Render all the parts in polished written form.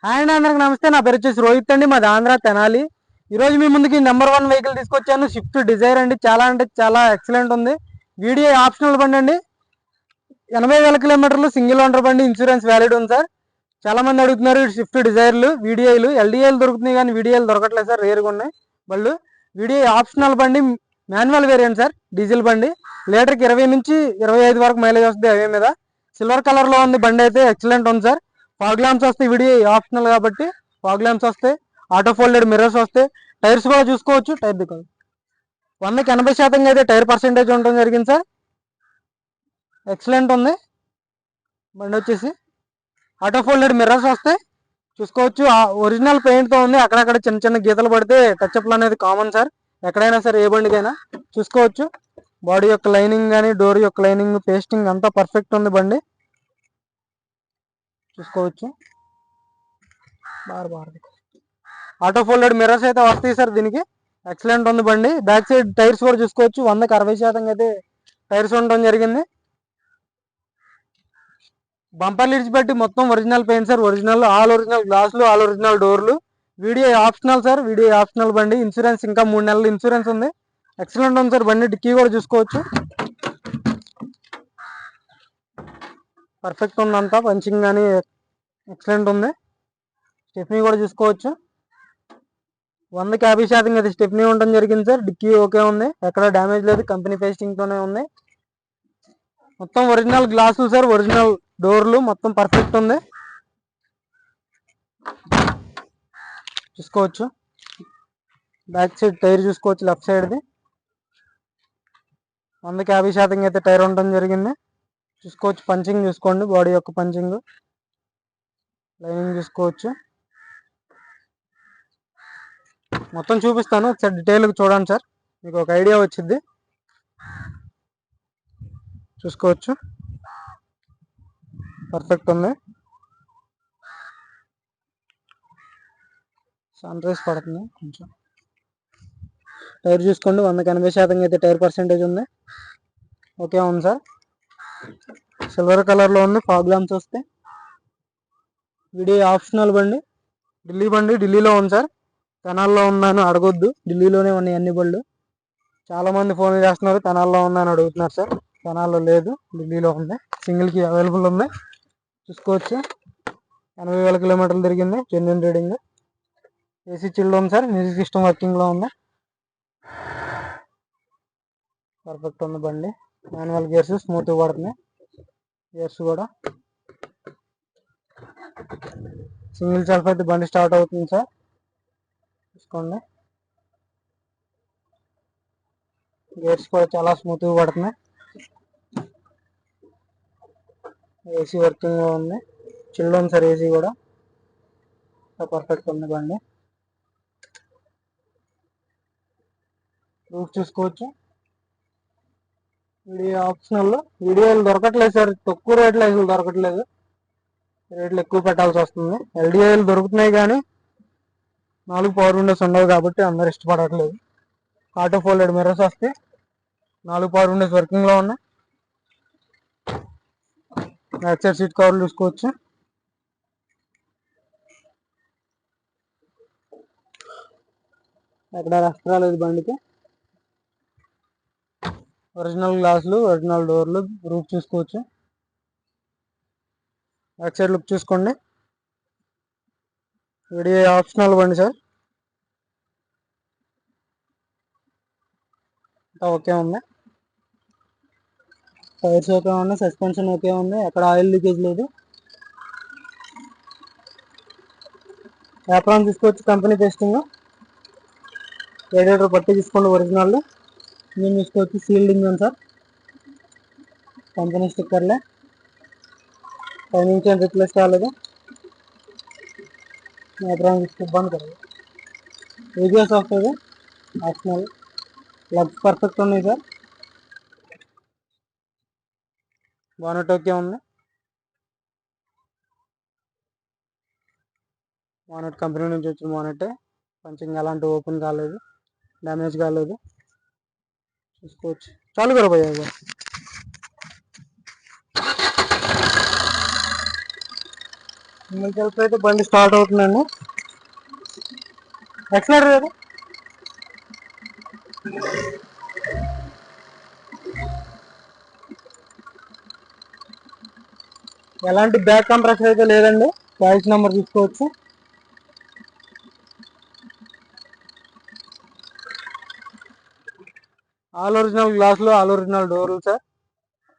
Hi అండి, అందరికి నమస్తే. నా పేరు వచ్చేసి రోహిత్ అండి, మాది ఆంధ్ర తెనాలి. ఈరోజు మీ ముందుకి నెంబర్ 1 వెహికల్ తీసుకొచ్చాను, స్విఫ్ట్ డిజైర్ అండి. చాలా అంటే చాలా ఎక్సలెంట్ ఉంది. వీడియో ఆప్షనల్ బండి అండి. 80,000 కిలోమీటర్లు, సింగిల్ ఓనర్ బండి, ఇన్సూరెన్స్ వ్యాలిడ్ ఉంది సార్. చాలా మంది అడుగుతున్నారు స్విఫ్ట్ డిజైర్లు, వీడియోలు. ఎల్డిఏలు దొరుకుతున్నాయి కానీ వీడియోలు దొరకట్లేదు సార్, రేరుగా ఉన్నాయి బళ్ళు. వీడియో ఆప్షనల్ బండి, మాన్యువల్ వేరియంట్ సార్, డీజిల్ బండి. లీటర్కి 20 నుంచి 25 వరకు మైలేజ్ వస్తుంది హైవే మీద. సిల్వర్ కలర్ లో ఉంది బండి, అయితే ఎక్సలెంట్ ఉంది సార్. ఫాగ్ ల్యాంప్స్ వస్తాయి, వీడియో ఆప్షనల్ కాబట్టి ఫాగ్ ల్యాంప్స్ వస్తాయి. ఆటో ఫోల్డెడ్ మిర్రర్స్ వస్తాయి. టైర్స్ కూడా చూసుకోవచ్చు. టైర్ దిక్కు 100కి 80% అయితే టైర్ పర్సెంటేజ్ ఉండడం జరిగింది సార్. ఎక్సలెంట్ ఉంది బండి వచ్చేసి. ఆటో ఫోల్డెడ్ మిర్రర్స్ వస్తాయి, చూసుకోవచ్చు. ఒరిజినల్ పెయింట్ తో ఉంది. అక్కడక్కడ చిన్న చిన్న గీతలు పడితే టచ్అప్లు అనేది కామన్ సార్, ఎక్కడైనా సరే ఏ బండికైనా. చూసుకోవచ్చు బాడీ యొక్క లైనింగ్ కానీ డోర్ యొక్క లైనింగ్ పేస్టింగ్ అంతా పర్ఫెక్ట్ ఉంది బండి, చూసుకోవచ్చు. ఆటో ఫోల్డెడ్ మిర్రర్స్ అయితే వస్తాయి సార్ దీనికి. ఎక్సలెంట్ ఉంది బండి. బ్యాక్ సైడ్ టైర్స్ కూడా చూసుకోవచ్చు. 100కి 60% అయితే టైర్స్ ఉండడం జరిగింది. బంపర్ లిడ్స్ బట్టి మొత్తం original paint sir, all original గ్లాసులు, ఆల్ ఒరిజినల్ డోర్లు. Video optional sir, video optional బండి. ఇన్సూరెన్స్ ఇంకా 3 నెలలు ఇన్సూరెన్స్ ఉంది. ఎక్సలెంట్ ఉంది సార్ బండి. డిక్కీ కూడా చూసుకోవచ్చు, పర్ఫెక్ట్ ఉంది అంతా. పంచింగ్ కానీ ఎక్సలెంట్ ఉంది. స్టెఫ్నీ కూడా చూసుకోవచ్చు. 100కి 50% అయితే స్టెఫ్నీ ఉండడం జరిగింది సార్. డిక్కీ ఓకే ఉంది, ఎక్కడ డ్యామేజ్ లేదు, కంపెనీ పేస్టింగ్ తోనే ఉంది. మొత్తం ఒరిజినల్ గ్లాసులు సార్, ఒరిజినల్ డోర్లు, మొత్తం పర్ఫెక్ట్ ఉంది, చూసుకోవచ్చు. బ్యాక్ సైడ్ టైర్ చూసుకోవచ్చు, లెఫ్ట్ సైడ్ది. 100కి 50% అయితే టైర్ ఉండడం జరిగింది, చూసుకోవచ్చు. పంచింగ్ చూసుకోండి, బాడీ యొక్క పంచింగ్, లైనింగ్ చూసుకోవచ్చు. మొత్తం చూపిస్తాను, ఒకసారి డీటెయిల్గా చూడండి సార్, మీకు ఒక ఐడియా వచ్చింది. చూసుకోవచ్చు, పర్ఫెక్ట్ ఉంది. సన్ రైజ్ పడుతుంది కొంచెం. టైర్ చూసుకోండి, 100కి 80% అయితే టైర్ పర్సెంటేజ్ ఉంది, ఓకే ఉంది సార్. సిల్వర్ కలర్లో ఉంది, ఫాగ్ ల్యాంప్స్ వస్తే. వీడియో ఆప్షనల్ బండి, ఢిల్లీ బండి. ఢిల్లీలో ఉంది సార్, తెనాల్లో ఉన్నాను అడగొద్దు, ఢిల్లీలోనే ఉన్నాయి అన్ని బళ్ళు. చాలా మంది ఫోన్ చేస్తున్నారు, తెనాల్లో ఉందని అడుగుతున్నారు సార్. తెనాల్లో లేదు, ఢిల్లీలో ఉంది. సింగిల్కి అవైలబుల్ ఉంది, చూసుకోవచ్చు. 80,000 కిలోమీటర్లు తిరిగింది, జెన్యున్ రీడింగ్. ఏసీ చిల్డ్ ఉంది సార్, మ్యూజిక్ సిస్టమ్ వర్కింగ్లో ఉంది, పర్ఫెక్ట్ ఉంది బండి. మాన్యువల్ గేర్స్ స్మూత్గా పడుతున్నాయి, గేర్స్ కూడా. సింగిల్ సెల్ఫ్ అయితే బండి స్టార్ట్ అవుతుంది సార్, చూసుకోండి. గేర్స్ కూడా చాలా స్మూత్గా పడుతున్నాయి. ఏసీ వర్కింగ్లో ఉంది, చిల్డ్ ఉంది సార్ ఏసీ కూడా, పర్ఫెక్ట్ ఉంది బండి. రూఫ్ చూసుకోవచ్చు. వీడియో ఆప్షనల్, వీడియోలు దొరకట్లేదు సార్, తక్కువ రేట్లో అసలు దొరకట్లేదు, రేట్లు ఎక్కువ పెట్టాల్సి వస్తుంది. ఎల్డిఐలు దొరుకుతున్నాయి కానీ 4 పవర్ విండోస్ ఉండవు కాబట్టి అందరు ఇష్టపడట్లేదు. ఆటో ఫోల్డెడ్ మిర్రర్స్ వస్తే 4 పవర్ విండోస్ వర్కింగ్లో ఉన్నాయి. బ్యాక్ సైడ్ సీట్ కవర్లు చూసుకోవచ్చు. ఎక్కడ రస్ట్ రాలేదు బండికి. ఒరిజినల్ గ్లాసులు, ఒరిజినల్ డోర్లు, రూఫ్ చూసుకోవచ్చు. బ్యాక్ సైడ్ లుక్ చూసుకోండి. వీడియో ఆప్షనల్ బండి సార్, ఓకే ఉంది. టైర్స్ ఓకే ఉన్నాయి, సస్పెన్షన్ ఓకే ఉంది, ఎక్కడ ఆయిల్ లీకేజ్ లేదు. వ్యాపారం చూసుకోవచ్చు, కంపెనీ టెస్టింగ్. రేడియేటర్ పట్టి తీసుకోండి ఒరిజినల్. నేను చూసుకోవచ్చు, సీల్డింగ్ ఉంది సార్, కంపెనీ స్టిక్కర్లే. టైమింగ్ చైన్ రిప్లేస్ కాలేదు. వ్యాపారం ఇబ్బంది కదా. ఏబిఎస్ వస్తుంది ఆప్షనల్. లగ్స్ పర్ఫెక్ట్ ఉన్నాయి సార్. బానెట్ ఓకే ఉంది. బానెట్ కంపెనీ నుంచి వచ్చిన బానెట్, పంచింగ్ ఎలాంటి ఓపెన్ కాలేదు, డ్యామేజ్ కాలేదు, చూసుకోవచ్చు. చాలు కదా భయ్యా. సింగిల్ సెల్ఫ్ అయితే బండి స్టార్ట్ అవుతుందండి. ఎక్సలెటర్ లేదు, ఎలాంటి బ్యాక్ కంప్రెషన్ అయితే లేదండి. చాయిస్ నెంబర్ తీసుకోవచ్చు. ఆల్ ఒరిజినల్ గ్లాసులు, ఆల్ ఒరిజినల్ డోర్లు సార్.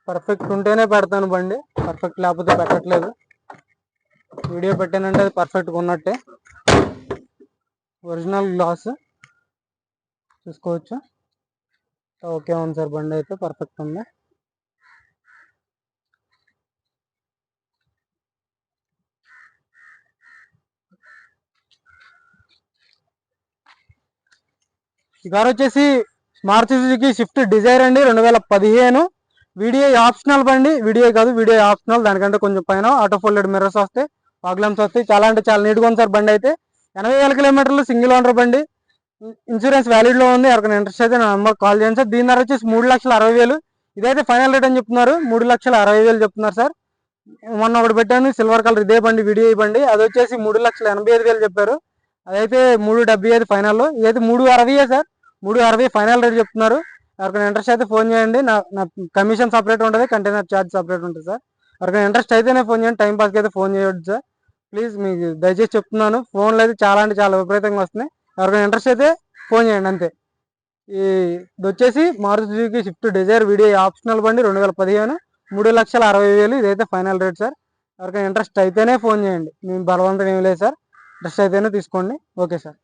పర్ఫెక్ట్ ఉంటేనే పెడతాను బండి, పర్ఫెక్ట్ లేకపోతే పెట్టట్లేదు. వీడియో పెట్టానంటే అది పర్ఫెక్ట్గా ఉన్నట్టే. ఒరిజినల్ గ్లాస్ చూసుకోవచ్చు. ఓకే ఉంది సార్, బండి అయితే పర్ఫెక్ట్ ఉంది. ఈ కార్ వచ్చేసి మారుతి సుజుకి స్విఫ్ట్ డిజైర్ అండి, 2015. వీడియో ఆప్షనల్ బండి, వీడియో కాదు, వీడియో ఆప్షనల్. దానికంటే కొంచెం పైన ఆటో ఫోల్డెడ్ మిర్రర్స్ వస్తాయి, ఫాగ్ వస్తాయి. చాలా అంటే చాలా నీట్గా ఉంది సార్ బండి అయితే. 80,000 కిలోమీటర్లు, సింగిల్ ఓనర్ బండి. ఇన్సూరెన్స్ వ్యాలిడ్ లో ఉంది. ఎవరికైనా ఇంట్రెస్ట్ అయితే నా నెంబర్ కాల్ చేయండి సార్. దీని ధర వచ్చేసి 3,60,000. ఇదైతే ఫైనల్ రేట్ అని చెప్తున్నారు, 3,60,000 చెప్తున్నారు సార్. మొన్న ఒకటి పెట్టాను సిల్వర్ కలర్, ఇదే బండి, వీడియో బండి. అది వచ్చేసి 3,85,000 చెప్పారు. అదైతే 3,75 ఫైనల్. ఇదైతే 3,60 సార్, 3,60 ఫైనల్ రేట్ చెప్తున్నారు. ఎవరికైనా ఇంట్రెస్ట్ అయితే ఫోన్ చేయండి. నా కమిషన్ సపరేట్ ఉంటుంది, కంటైనర్ ఛార్జ్ సపరేట్ ఉంటుంది సార్. ఎవరికైనా ఇంట్రెస్ట్ అయితేనే ఫోన్ చేయండి, టైం పాస్కి అయితే ఫోన్ చేయొద్దు సార్ ప్లీజ్. మీకు దయచేసి చెప్తున్నాను, ఫోన్లు అయితే చాలా అంటే చాలా విపరీతంగా వస్తున్నాయి. ఎవరికైనా ఇంట్రెస్ట్ అయితే ఫోన్ చేయండి అంతే. ఇది వచ్చేసి Maruti Suzuki Swift Dzire video optional బండి, 2015, 3,60,000. ఇదైతే ఫైనల్ రేట్ సార్. ఎవరికైనా ఇంట్రెస్ట్ అయితేనే ఫోన్ చేయండి, మేము బలవంతం ఏమి లేదు సార్. ఇంట్రెస్ట్ అయితేనే తీసుకోండి. Okay sir.